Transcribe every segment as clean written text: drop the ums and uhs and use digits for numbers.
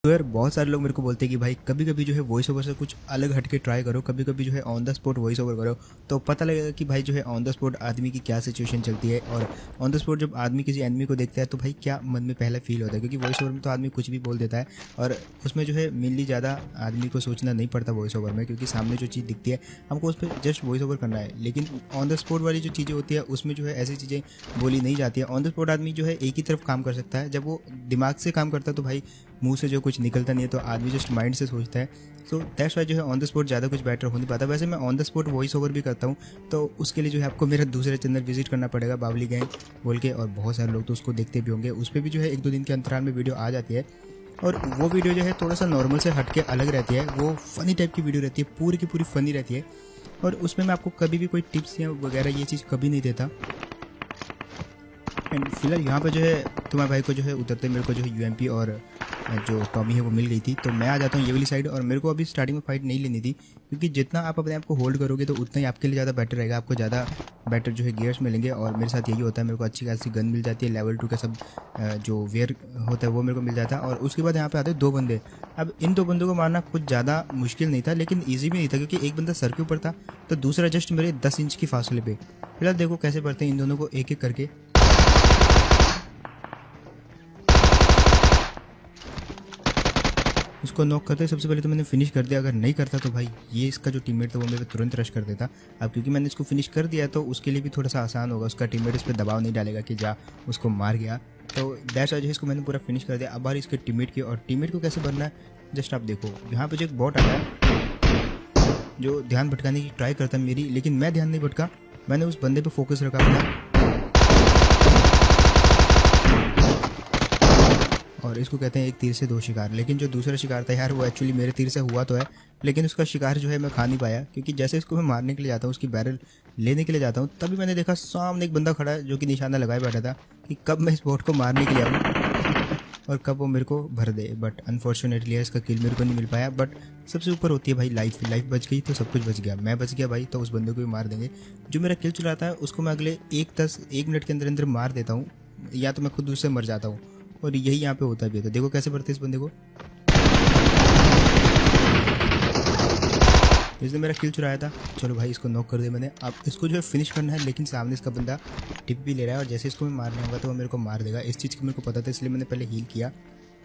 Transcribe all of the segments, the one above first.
तो यार बहुत सारे लोग मेरे को बोलते हैं कि भाई कभी कभी जो है वॉइस ओवर से कुछ अलग हटके ट्राई करो, कभी कभी जो है on the spot voice over करो तो पता लगेगा कि भाई जो है ऑन द स्पॉट आदमी की क्या सिचुएशन चलती है। और ऑन द स्पॉट जब आदमी किसी एनिमी को देखता है तो भाई क्या मन में पहला फील होता है, क्योंकि वॉइस ओवर में तो आदमी कुछ भी बोल देता है और उसमें जो है मेनली ज़्यादा आदमी को सोचना नहीं पड़ता वॉइस ओवर में, क्योंकि सामने जो चीज़ दिखती है हमको उस पर जस्ट वॉइस ओवर करना है। लेकिन ऑन द स्पॉट वाली जो चीज़ें होती है उसमें जो है ऐसी चीज़ें बोली नहीं जाती है। ऑन द स्पॉट आदमी जो है एक ही तरफ काम कर सकता है, जब वो दिमाग से काम करता है तो भाई मुंह से जो कुछ निकलता नहीं है, तो आदमी जस्ट माइंड से सोचता है। सो दैट्स वाई जो है ऑन द स्पॉट ज़्यादा कुछ बेटर हो नहीं पाता। वैसे मैं on the spot voice over भी करता हूँ, तो उसके लिए जो है आपको मेरा दूसरे चैनल विजिट करना पड़ेगा, बावली गैंग बोल के, और बहुत सारे लोग तो उसको देखते भी होंगे। उस पर भी जो है 1-2 दिन के अंतराल में वीडियो आ जाती है और वो वीडियो जो है थोड़ा सा नॉर्मल से हट के अलग रहती है। वो फ़नी टाइप की वीडियो रहती है, पूरी की पूरी फ़नी रहती है और उसमें मैं आपको कभी भी कोई टिप्स या वगैरह ये चीज़ कभी नहीं देता। एंड फिलहाल यहाँ पे जो है तुम्हारे भाई को जो है उतरते मेरे को जो है यूएमपी और जो टॉमी है वो मिल गई थी, तो मैं आ जाता हूँ ये वाली साइड। और मेरे को अभी स्टार्टिंग में फाइट नहीं लेनी थी, क्योंकि जितना आप अपने आप को होल्ड करोगे तो उतना ही आपके लिए ज़्यादा बेटर रहेगा, आपको ज़्यादा बेटर जो है गियर्स मिलेंगे। और मेरे साथ यही होता है, मेरे को अच्छी खासी गन मिल जाती है, लेवल 2 का सब जो वेयर होता है वो मेरे को मिल जाता है। और उसके बाद यहाँ पे आते हैं 2 बंदे। अब इन 2 बंदों को मारना कुछ ज़्यादा मुश्किल नहीं था, लेकिन ईजी भी नहीं था, क्योंकि एक बंदा सर के ऊपर था तो दूसरा जस्ट मेरे 10 इंच की फासले पे। फिलहाल देखो कैसे पड़ते हैं इन दोनों को एक एक करके। उसको नॉक करते सबसे पहले तो मैंने फिनिश कर दिया। अगर नहीं करता तो भाई ये इसका जो टीममेट था वो मेरे पे तुरंत रश कर देता। अब क्योंकि मैंने इसको फिनिश कर दिया तो उसके लिए भी थोड़ा सा आसान होगा, उसका टीममेट इस पर दबाव नहीं डालेगा कि जा उसको मार गया। तो दैट्स वाई जो है इसको मैंने पूरा फिनिश कर दिया। अब बार इसके टीममेट की, और टीममेट को कैसे बनना है जस्ट आप देखो। यहाँ पे जो एक बॉट आता है जो ध्यान भटकाने की ट्राई करता है मेरी, लेकिन मैं ध्यान नहीं भटका, मैंने उस बंदे पर फोकस रखा अपना और इसको कहते हैं एक तीर से 2 शिकार। लेकिन जो दूसरा शिकार था यार वो एक्चुअली मेरे तीर से हुआ तो है, लेकिन उसका शिकार जो है मैं खा नहीं पाया, क्योंकि जैसे इसको मैं मारने के लिए जाता हूँ, उसकी बैरल लेने के लिए जाता हूँ, तभी मैंने देखा सामने एक बंदा खड़ा है जो कि निशाना लगाए बैठा था कि कब मैं इस बोट को मारने के लिए आऊँ और कब वो मेरे को भर दे। बट अनफॉर्चुनेटली इसका किल मेरे को नहीं मिल पाया। बट सबसे ऊपर होती है भाई लाइफ बच गई तो सब कुछ बच गया। मैं बच गया भाई तो उस बंदे को भी मार देंगे। जो मेरा किल चलाता है उसको मैं अगले 1 मिनट के अंदर अंदर मार देता हूँ, या तो मैं खुद उससे मर जाता हूँ। और यही यहाँ पे होता भी है। तो देखो कैसे पड़ते इस बंदे को, इसने मेरा किल चुराया था। चलो भाई इसको नॉक कर दिया मैंने। अब इसको जो है फिनिश करना है, लेकिन सामने इसका बंदा टिप भी ले रहा है और जैसे इसको मैं मारने होगा तो वो मेरे को मार देगा। इस चीज़ की मेरे को पता था, इसलिए मैंने पहले हील किया।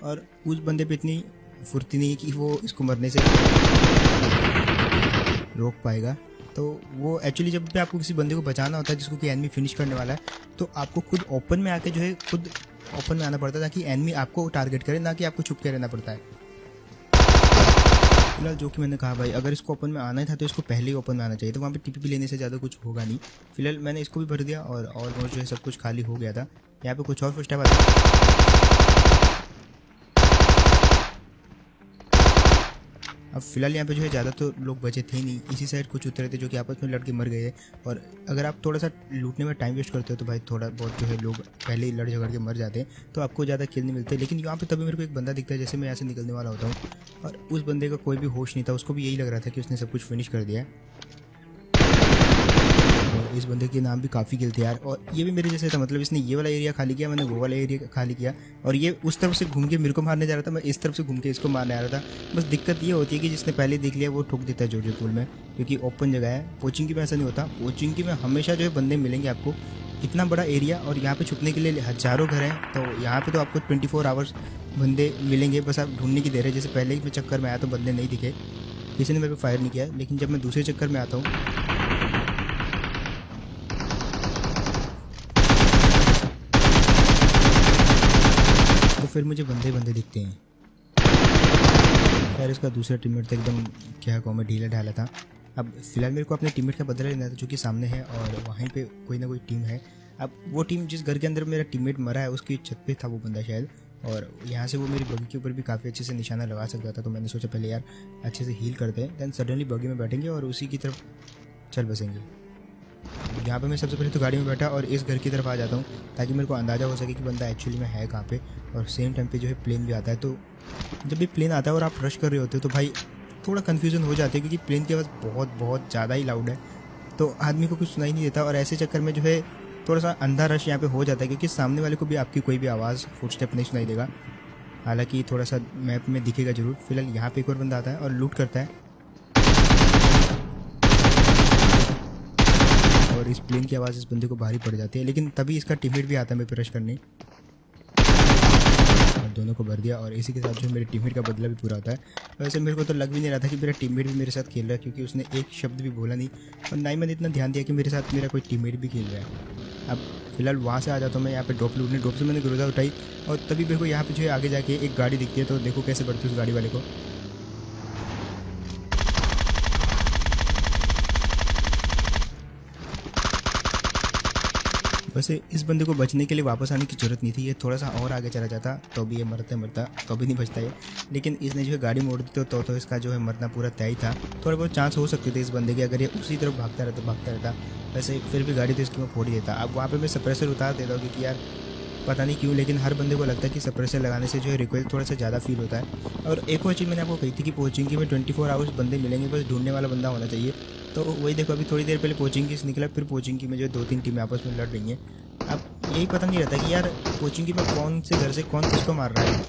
और उस बंदे पे इतनी फुर्ती नहीं है कि वो इसको मरने से रोक पाएगा। तो वो एक्चुअली जब भी आपको किसी बंदे को बचाना होता है जिसको कि एनिमी फिनिश करने वाला है, तो आपको खुद ओपन में आके जो है खुद ओपन में आना पड़ता है, ताकि एनिमी आपको टारगेट करे, ना कि आपको छुप के रहना पड़ता है। फिलहाल जो कि मैंने कहा भाई, अगर इसको ओपन में आना ही था तो इसको पहले ही ओपन में आना चाहिए, तो वहाँ पे टीपीपी लेने से ज़्यादा कुछ होगा नहीं। फिलहाल मैंने इसको भी भर दिया और ऑलमोस्ट जो है सब कुछ खाली हो गया था। यहाँ पे कुछ और फर्स्ट स्टेप आता है। अब फिलहाल यहाँ पे जो है ज़्यादा तो लोग बचे थे नहीं, इसी साइड कुछ उतरे थे जो कि आपस में लड़के मर गए। और अगर आप थोड़ा सा लूटने में टाइम वेस्ट करते हो तो भाई थोड़ा बहुत जो है लोग पहले ही लड़ झगड़ के मर जाते हैं, तो आपको ज़्यादा किल नहीं मिलते। लेकिन यहाँ पे तभी मेरे को एक बंदा दिखता है जैसे मैं यहाँ से निकलने वाला होता हूँ, और उस बंदे का कोई भी होश नहीं था, उसको भी यही लग रहा था कि उसने सब कुछ फिनिश कर दिया है। और इस बंदे के नाम भी काफ़ी किल थे यार, और ये भी मेरे जैसे था, मतलब इसने ये वाला एरिया खाली किया, मैंने वो वाला एरिया खाली किया, और ये उस तरफ से घूम के मेरे को मारने जा रहा था, मैं इस तरफ से घूम के इसको मारने आ रहा था। बस दिक्कत ये होती है कि जिसने पहले देख लिया वो ठोक देता है जो टूल में, क्योंकि ओपन जगह है। कोचिंग की में ऐसा नहीं होता, कोचिंग की में हमेशा जो है बंदे मिलेंगे आपको, इतना बड़ा एरिया, और यहाँ पे छुपने के लिए हज़ारों घर हैं, तो यहाँ पे तो आपको 24 आवर्स बंदे मिलेंगे, बस आप ढूंढने की देर है। जैसे पहले ही चक्कर में आया तो बंदे नहीं दिखे, किसी ने मेरे पे फायर नहीं किया, लेकिन जब मैं दूसरे चक्कर में आता हूँ तो फिर मुझे बंदे दिखते हैं। खैर इसका दूसरा टीममेट तो एकदम क्या कहूँ मैं, ढीला ढाला था। अब फिलहाल मेरे को अपने टीममेट का बदला लेना था जो कि सामने है, और वहीं पे कोई ना कोई टीम है। अब वो टीम जिस घर के अंदर मेरा टीममेट मरा है उसकी छत पे था वो बंदा शायद, और यहाँ से वो मेरी बगी के ऊपर भी काफ़ी अच्छे से निशाना लगा सकता था। तो मैंने सोचा पहले यार अच्छे से हील करते हैं, दैन सडनली बगी में बैठेंगे और उसी की तरफ चल बसेंगे। यहाँ पे मैं सबसे पहले तो गाड़ी में बैठा और इस घर की तरफ आ जाता हूँ, ताकि मेरे को अंदाज़ा हो सके कि बंदा एक्चुअली में है कहाँ पे। और सेम टाइम पे जो है प्लेन भी आता है, तो जब भी प्लेन आता है और आप रश कर रहे होते हो तो भाई थोड़ा कन्फ्यूज़न हो जाती है, क्योंकि प्लेन की आवाज़ बहुत ज़्यादा ही लाउड है, तो आदमी को कुछ सुनाई नहीं देता। और ऐसे चक्कर में जो है थोड़ा सा अंधा रश यहाँ पे हो जाता है, क्योंकि सामने वाले को भी आपकी कोई भी आवाज़ फुटस्टेप नहीं सुनाई देगा। हालांकि थोड़ा सा मैप में दिखेगा जरूर। फिलहाल यहाँ पे एक और बंदा आता है और लूट करता है, और इस प्लेन की आवाज़ इस बंदे को भारी पड़ जाती है, लेकिन तभी इसका टीममेट भी आता है मेरे पे रश करने, और दोनों को भर दिया। और इसी के साथ जो मेरे टीममेट का बदला भी पूरा होता है। वैसे मेरे को तो लग भी नहीं रहा था कि मेरा टीममेट भी मेरे साथ खेल रहा है, क्योंकि उसने एक शब्द भी बोला नहीं, और ना ही मैंने इतना ध्यान दिया कि मेरे साथ मेरा कोई टीममेट भी खेल रहा है। अब फिलहाल वहाँ से आ जाता हूँ मैं यहाँ पे ड्रॉप लूटने। ड्रॉप से मैंने ग्रोजा उठाई, और तभी मेरे को यहाँ पे जो है आगे जाके एक गाड़ी दिखती है, तो देखो कैसे बढ़ती है उस गाड़ी वाले को। वैसे इस बंदे को बचने के लिए वापस आने की जरूरत नहीं थी, ये थोड़ा सा और आगे चला जाता तो भी ये मरता तो भी नहीं बचता ये, लेकिन इसने जो है गाड़ी मोड़ दी तो इसका जो है मरना पूरा तय था। थोड़ा बहुत चांस हो सकते थे इस बंदे के, अगर ये उसी तरफ भागता रहता। वैसे फिर भी गाड़ी तो इसकी मैं फोड़ ही देता। अब वहाँ पर मैं सप्रेसर उतार देता हूँ, क्योंकि यार पता नहीं क्यों, लेकिन हर बंदे को लगता है कि सप्रेसर लगाने से जो है रिकॉइल थोड़ा सा ज़्यादा फील होता है। और एक और चीज़ मैंने आपको कही थी कि कोचिंग में 24 आवर्स बंदे मिलेंगे, बस ढूंढने वाला बंदा होना चाहिए। तो वही देखो, अभी थोड़ी देर पहले कोचिंग की निकला, फिर कोचिंग की में जो 2-3 टीमें आपस में लड़ रही हैं। अब यही पता नहीं रहता कि यार कोचिंग की में कौन से घर से कौन किसको मार रहा है।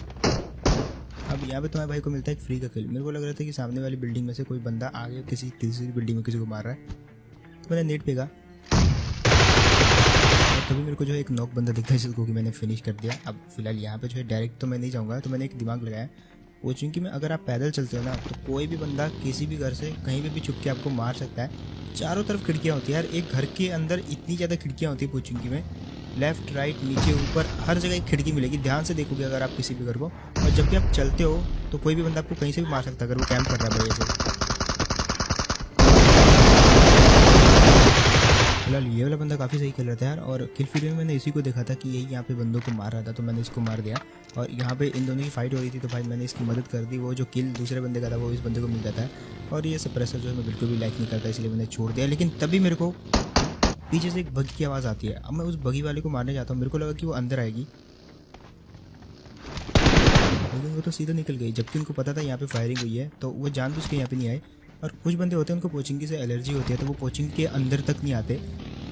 अब यहाँ पे तुम्हारे भाई को मिलता है एक फ्री का किल। मेरे को लग रहा था कि सामने वाली बिल्डिंग में से कोई बंदा आगे किसी बिल्डिंग में किसी को मार रहा है, तो मैंने नेट फेंका, तभी मेरे को जो है एक नॉक बंदा दिखता है जिसको कि मैंने फिनिश कर दिया। अब फिलहाल यहाँ पे जो है डायरेक्ट तो मैं नहीं जाऊँगा, तो मैंने एक दिमाग लगाया। कोचिंग की में अगर आप पैदल चलते हो ना, तो कोई भी बंदा किसी भी घर से कहीं भी छुप के आपको मार सकता है। चारों तरफ खिड़कियाँ होती है यार, एक घर के अंदर इतनी ज़्यादा खिड़कियाँ होती है कोचिंग की में, लेफ्ट राइट नीचे ऊपर हर जगह एक खिड़की मिलेगी। ध्यान से देखोगे अगर आप किसी भी घर को, और जब भी आप चलते हो तो कोई भी बंदा आपको कहीं से भी मार सकता है अगर वो कैंप कर रहा है बढ़िया से। फिलहाल ये वाला बंदा काफ़ी सही खेल रहा था यार, और किल फीड में मैंने इसी को देखा था कि यही यहाँ पे बंदों को मार रहा था, तो मैंने इसको मार दिया। और यहाँ पे इन दोनों की फाइट हो रही थी, तो भाई मैंने इसकी मदद कर दी। वो जो किल दूसरे बंदे का था वो इस बंदे को मिल जाता है, और ये सप्रेसर जो है मैं बिल्कुल भी लाइक नहीं करता, इसलिए मैंने छोड़ दिया। लेकिन तभी मेरे को पीछे से एक बगी की आवाज़ आती है। अब मैं उस बगी वाले को मारने जाता हूँ, मेरे को लगा कि वो अंदर आएगी, लेकिन वो तो सीधा निकल गई, जबकि उनको पता था यहाँ पे फायरिंग हुई है, तो वो जानबूझ के यहाँ पे नहीं आए। और कुछ बंदे होते हैं उनको कोचिंग से एलर्जी होती है, तो वो कोचिंग के अंदर तक नहीं आते।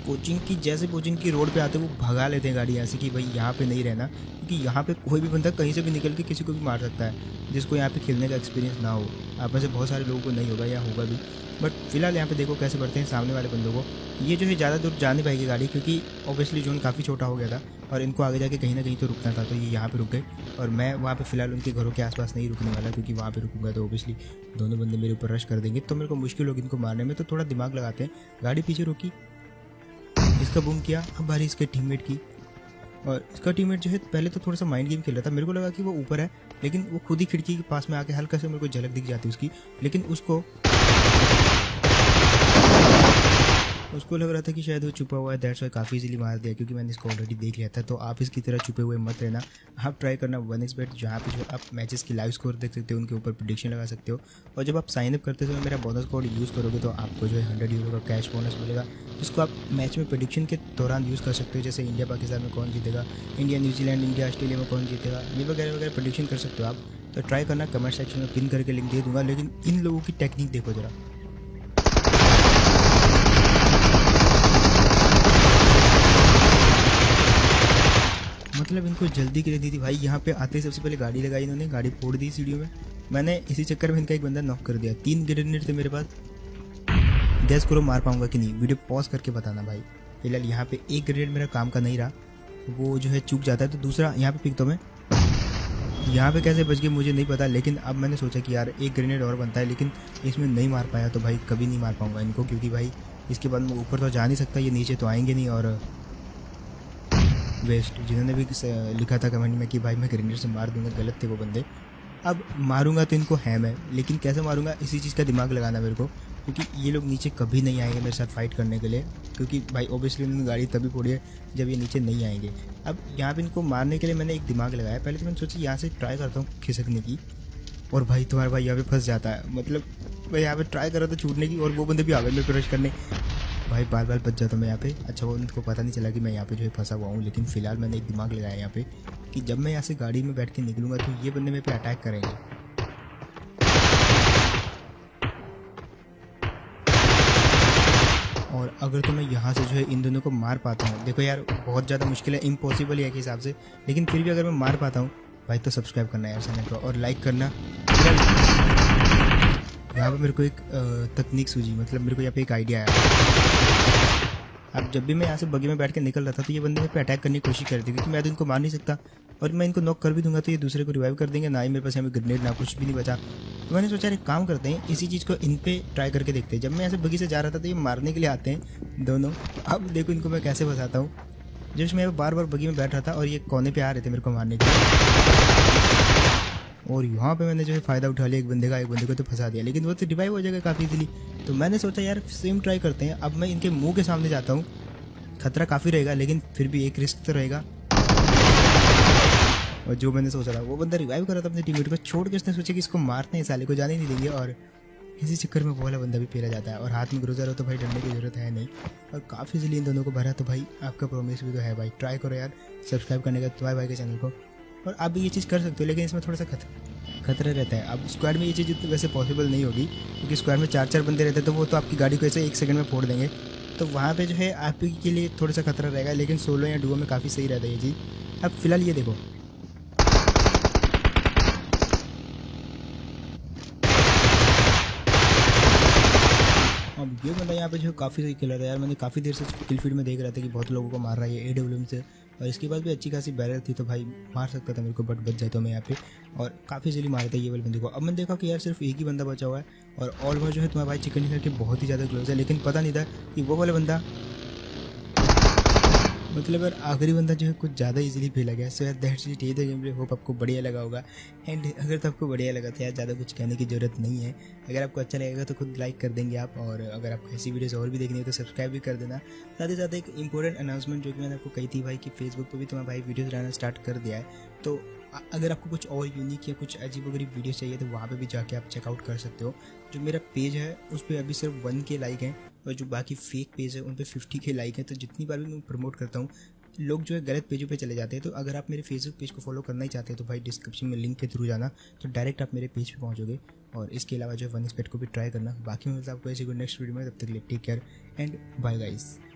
कोचिंग की जैसे कोचिंग की रोड पे आते वो भगा लेते हैं गाड़ी ऐसे कि भाई यहाँ पे नहीं रहना, क्योंकि यहाँ पे कोई भी बंदा कहीं से भी निकल के किसी को भी मार सकता है, जिसको यहाँ पे खेलने का एक्सपीरियंस ना हो। आप में से बहुत सारे लोगों को नहीं होगा या होगा भी, बट फिलहाल यहाँ पे देखो कैसे बढ़ते हैं सामने वाले बंदों को। ये जो है ज़्यादा दूर जा नहीं पाएगी गाड़ी, क्योंकि ऑब्वियसली जोन काफ़ी छोटा हो गया था, और इनको आगे जाके कहीं ना कहीं तो रुकना था, तो ये यहाँ पे रुक गए। और मैं वहाँ पे फिलहाल उनके घरों के आसपास नहीं रुकने वाला, क्योंकि वहाँ पे रुकूंगा तो ऑब्वियसली दोनों बंदे मेरे ऊपर रश कर देंगे, तो मेरे को मुश्किल होगी इनको मारने में। तो थोड़ा दिमाग लगाते हैं। गाड़ी पीछे रुकी, इसका बूम किया, अब बारी इसके टीममेट की। और इसका टीममेट जो है पहले तो थोड़ा सा माइंड गेम खेल रहा था, मेरे को लगा कि वो ऊपर है, लेकिन वो खुद ही खिड़की के पास में आके हल्का से मेरे को झलक दिख जाती उसकी, लेकिन उसको लग रहा था कि शायद वो छुपा हुआ है, दैट्स वाई काफ़ी इजीली मार दिया, क्योंकि मैंने इसको ऑलरेडी देख लिया था। तो आप इसकी तरह छुपे हुए मत रहना, आप ट्राई करना 1xbet, जहाँ पे जो आप मैचेस की लाइव स्कोर देख सकते हो, उनके ऊपर प्रेडिक्शन लगा सकते हो। और जब आप साइन अप करते समय मेरा बोनस कोड यूज़ करोगे तो आपको जो है 100 यूरो का कैश बोनस मिलेगा, जिसको आप मैच में प्रेडिक्शन के दौरान यूज़ कर सकते हो। जैसे इंडिया पाकिस्तान में कौन जीतेगा, इंडिया न्यूजीलैंड, इंडिया ऑस्ट्रेलिया में कौन जीतेगा, ये वगैरह वगैरह प्रेडिक्शन कर सकते हो आप। तो ट्राई करना, कमेंट सेक्शन में पिन करके लिंक दे दूँगा। लेकिन इन लोगों की टेक्निक देखो ज़रा, मतलब इनको जल्दी के लिए दी थी भाई। यहाँ पे आते ही सबसे पहले गाड़ी लगाई इन्होंने, गाड़ी फोड़ दी सीढ़ियों में। मैंने इसी चक्कर में इनका एक बंदा नॉक कर दिया। 3 ग्रेनेड थे मेरे पास, गैस करो मार पाऊंगा कि नहीं, वीडियो पॉज करके बताना भाई। फिलहाल यहाँ पे एक ग्रेनेड मेरा काम का नहीं रहा, वो जो है चूक जाता है, तो दूसरा यहाँ पे फेंकता हूँ मैं। यहाँ पे कैसे बच गए मुझे नहीं पता, लेकिन अब मैंने सोचा कि यार एक ग्रेनेड और बनता है, लेकिन इसमें नहीं मार पाया, तो भाई कभी नहीं मार पाऊंगा इनको, क्योंकि भाई इसके बाद मैं ऊपर तो जा नहीं सकता, ये नीचे तो आएंगे नहीं। और वेस्ट, जिन्होंने भी लिखा था कमेंट में कि भाई मैं ग्रेनेड से मार दूंगा, गलत थे वो बंदे। अब मारूंगा तो इनको है मैं, लेकिन कैसे मारूंगा इसी चीज़ का दिमाग लगाना मेरे को, क्योंकि ये लोग नीचे कभी नहीं आएंगे मेरे साथ फाइट करने के लिए, क्योंकि भाई ऑब्वियसली उन्होंने गाड़ी तभी फोड़ी है जब ये नीचे नहीं आएंगे। अब यहाँ पे इनको मारने के लिए मैंने एक दिमाग लगाया। पहले तो मैंने सोचा यहाँ से ट्राई करता हूँ खिसकने की, और भाई तुम्हारा भाई यहाँ पे फंस जाता है। मतलब मैं यहाँ पे ट्राई कर रहा था छूटने की, और वो बंदे भी आ गए मेरे को रश करने, भाई बार बार बच जाता मैं यहाँ पे। अच्छा वो उनको पता नहीं चला कि मैं यहाँ पे जो है फंसा हुआ हूँ, लेकिन फिलहाल मैंने एक दिमाग लगाया यहाँ पे कि जब मैं यहाँ से गाड़ी में बैठ के निकलूँगा तो ये बंदे मेरे पे अटैक करेंगे। और अगर तो मैं यहाँ से जो है इन दोनों को मार पाता हूँ, देखो यार बहुत ज़्यादा मुश्किल है, इम्पॉसिबल है एक हिसाब से, लेकिन फिर भी अगर मैं मार पाता हूँ भाई तो सब्सक्राइब करना यार चैनल को और लाइक करना। यहाँ पे मेरे को एक तकनीक सूझी, मतलब मेरे को यहाँ पे एक आइडिया आया। अब जब भी मैं यहाँ से बगी में बैठ के निकल रहा था तो ये बंदे मेरे पे अटैक करने की कोशिश कर रहे थे, क्योंकि मैं तो इनको मार नहीं सकता और मैं इनको नॉक कर भी दूंगा तो ये दूसरे को रिवाइव कर देंगे। ना ही मेरे पास यहाँ पे ग्रेनेड ना कुछ भी नहीं बचा। तो मैंने सोचा एक काम करते हैं, इसी चीज़ को इन पे ट्राई करके देखते हैं। जब मैं ऐसे बगी से जा रहा था तो ये मारने के लिए आते हैं दोनों। अब देखो इनको मैं कैसे फंसाता हूँ। जस्ट मैं बार बार बगी में बैठ रहा था और ये कोने पे आ रहे थे मेरे को मारने के लिए, और यहाँ पे मैंने जो है फ़ायदा उठा लिया। एक बंदे को तो फंसा दिया, लेकिन वो तो रिवाइव हो जाएगा काफ़ी इजीली। तो मैंने सोचा यार सेम ट्राई करते हैं। अब मैं इनके मुंह के सामने जाता हूँ, खतरा काफ़ी रहेगा लेकिन फिर भी एक रिस्क तो रहेगा। और जो मैंने सोचा था वो बंदा रिवाइव कर रहा था अपने टीममेट को छोड़ के, उसने सोचा कि इसको मारते हैं, साले को जाने नहीं देंगे, और इसी चक्कर में वो वाला बंदा भी पेरा जाता है। और हाथ में ग्रोजर हो तो भाई डरने की जरूरत है नहीं, और काफ़ी इजीली इन दोनों को भरा। तो भाई आपका प्रॉमिस भी तो है भाई, ट्राई करो यार सब्सक्राइब करने का तुम्हारे भाई के चैनल को। और आप भी ये चीज़ कर सकते हो, लेकिन इसमें थोड़ा सा खतरा रहता है। अब स्क्वाड में ये चीज़ वैसे पॉसिबल नहीं होगी, क्योंकि स्क्वाड में 4-4 बंदे रहते हैं तो वो तो आपकी गाड़ी को ऐसे 1 सेकंड में फोड़ देंगे। तो वहाँ पे जो है आप के लिए थोड़ा सा खतरा रहेगा, लेकिन सोलो या डुओ में काफ़ी सही रहता है ये चीज़। अब फिलहाल ये देखो, अब ये बंदा यहाँ पे जो काफ़ी सही खेल रहा था यार। मैंने काफ़ी देर से किल फीड में देख रहा था कि बहुत लोगों को मार रहा है ये AWM से, और इसके बाद भी अच्छी खासी बैरल थी तो भाई मार सकता था मेरे को, बट बच जाए तो मैं यहाँ पे, और काफ़ी इजीली मारा था ये वाले बंदे को। अब मैंने देखा कि यार सिर्फ एक ही बंदा बचा हुआ है, और ऑलमोस्ट जो है तुम्हारा भाई चिकन डिनर के बहुत ही ज़्यादा क्लोज है, लेकिन पता नहीं था कि वो वाला बंदा, मतलब यार आखिरी बंदा जो है कुछ ज़्यादा इजीली फेला गया। सो यार दैट्स इट, ये गेम प्ले, होप आपको बढ़िया लगा होगा। एंड अगर तो आपको बढ़िया लगा तो यार ज़्यादा कुछ कहने की ज़रूरत नहीं है। अगर आपको अच्छा लगेगा तो खुद लाइक कर देंगे आप, और अगर आपको ऐसी वीडियोस और भी देखनी है तो सब्सक्राइब भी कर देना। साथ ही साथ एक इंपॉर्टेंट अनाउंसमेंट जो कि मैंने आपको कही थी भाई कि फेसबुक पर भी तुम्हारा भाई वीडियोज़ डालना स्टार्ट कर दिया है। तो अगर आपको कुछ और यूनिक या कुछ अजीबोगरीब वीडियो चाहिए तो वहाँ पे भी जाके आप चेकआउट कर सकते हो। जो मेरा पेज है उस पर अभी सिर्फ 1K लाइक हैं, और जो बाकी फेक पेज है उन पर 50K लाइक हैं। तो जितनी बार भी मैं प्रमोट करता हूँ लोग जो है गलत पेजों पे चले जाते हैं। तो अगर आप मेरे फेसबुक पेज को फॉलो करना ही चाहते हैं तो भाई डिस्क्रिप्शन में लिंक के थ्रू जाना, तो डायरेक्ट आप मेरे पेज पे पहुंचोगे। और इसके अलावा जो है 1xbet को भी ट्राई करना। बाकी मैं मतलब आपको ऐसे नेक्स्ट वीडियो में, तब तक के लिए take care and bye guys.